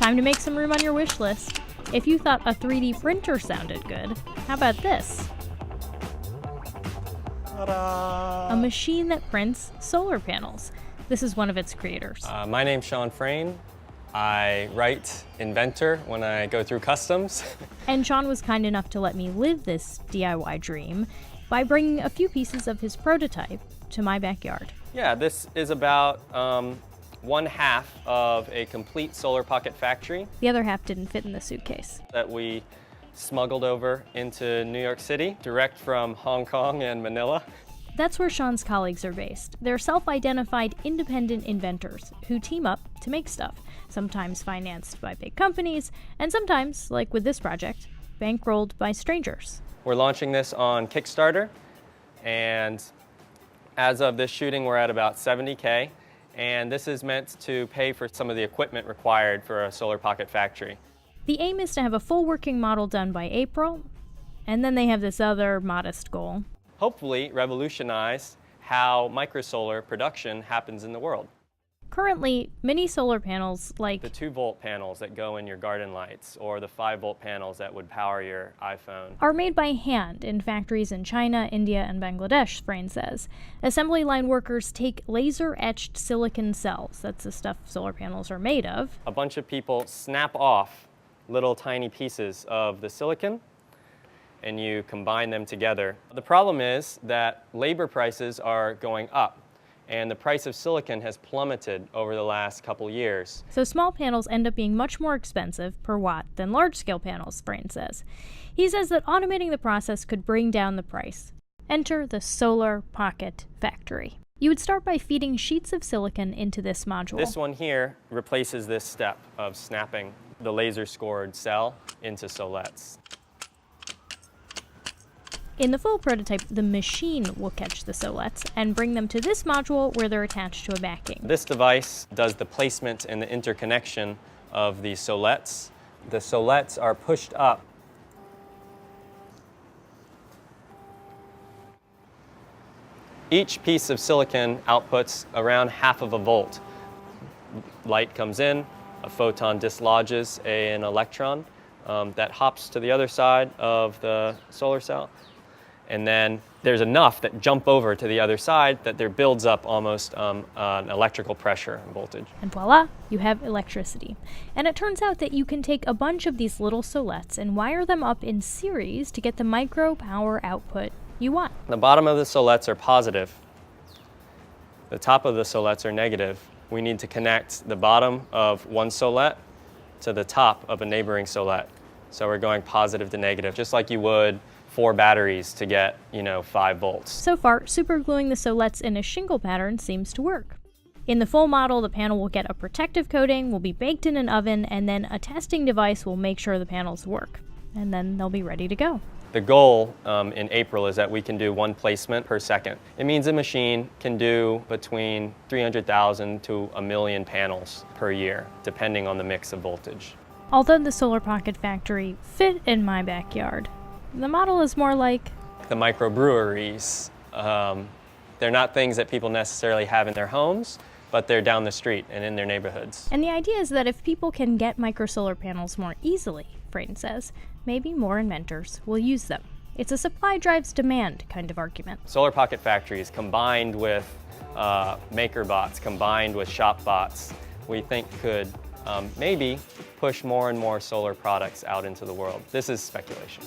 Time to make some room on your wish list. If you thought a 3D printer sounded good, how about this? Ta-da! A machine that prints solar panels. This is one of its creators. My name's Sean Frayne. I write inventor when I go through customs. And Sean was kind enough to let me live this DIY dream by bringing a few pieces of his prototype to my backyard. Yeah, this is about one half of a complete solar pocket factory The other half didn't fit in the suitcase. that we smuggled over into New York City, direct from Hong Kong and Manila. That's where Sean's colleagues are based. They're self-identified independent inventors who team up to make stuff, sometimes financed by big companies, and sometimes, like with this project, bankrolled by strangers. We're launching this on Kickstarter, and as of this shooting, we're at about 70K, and this is meant to pay for some of the equipment required for a solar pocket factory. The aim is to have a full working model done by April, and then they have this other modest goal. Hopefully revolutionize how microsolar production happens in the world. Currently, mini solar panels like The 2-volt panels that go in your garden lights, or the 5-volt panels that would power your iPhone. are made by hand in factories in China, India, and Bangladesh, Frayne says. Assembly line workers take laser-etched silicon cells, that's the stuff solar panels are made of, A bunch of people snap off little tiny pieces of the silicon, and you combine them together. The problem is that labor prices are going up, and the price of silicon has plummeted over the last couple years. so small panels end up being much more expensive per watt than large-scale panels, Frayne says. He says that automating the process could bring down the price. Enter the Solar Pocket Factory. You would start by feeding sheets of silicon into this module. This one here replaces this step of snapping the laser-scored cell into solettes. In the full prototype, the machine will catch the solettes and bring them to this module where they're attached to a backing. This device does the placement and the interconnection of the solettes. The solettes are pushed up Each piece of silicon outputs around half of a volt. Light comes in, a photon dislodges an electron that hops to the other side of the solar cell. And then there's enough that jump over to the other side that there builds up almost an electrical pressure and voltage. And voila, you have electricity. And it turns out that you can take a bunch of these little solettes and wire them up in series to get the micro power output you want. The bottom of the solettes are positive. The top of the solettes are negative. We need to connect the bottom of one solette to the top of a neighboring solette. So we're going positive to negative, just like you would 4 batteries to get, 5 volts. So far, supergluing the solettes in a shingle pattern seems to work. In the full model, the panel will get a protective coating, will be baked in an oven, and then a testing device will make sure the panels work. And then they'll be ready to go. The goal in April is that we can do 1 placement per second. It means a machine can do between 300,000 to 1 million panels per year, depending on the mix of voltage. Although the Solar Pocket Factory fit in my backyard, the model is more like the microbreweries. They're not things that people necessarily have in their homes, but they're down the street and in their neighborhoods. And the idea is that if people can get microsolar panels more easily, Frayne says, maybe more inventors will use them. It's a supply drives demand kind of argument. Solar Pocket Factories combined with maker bots, combined with shop bots, we think could maybe push more and more solar products out into the world. This is speculation.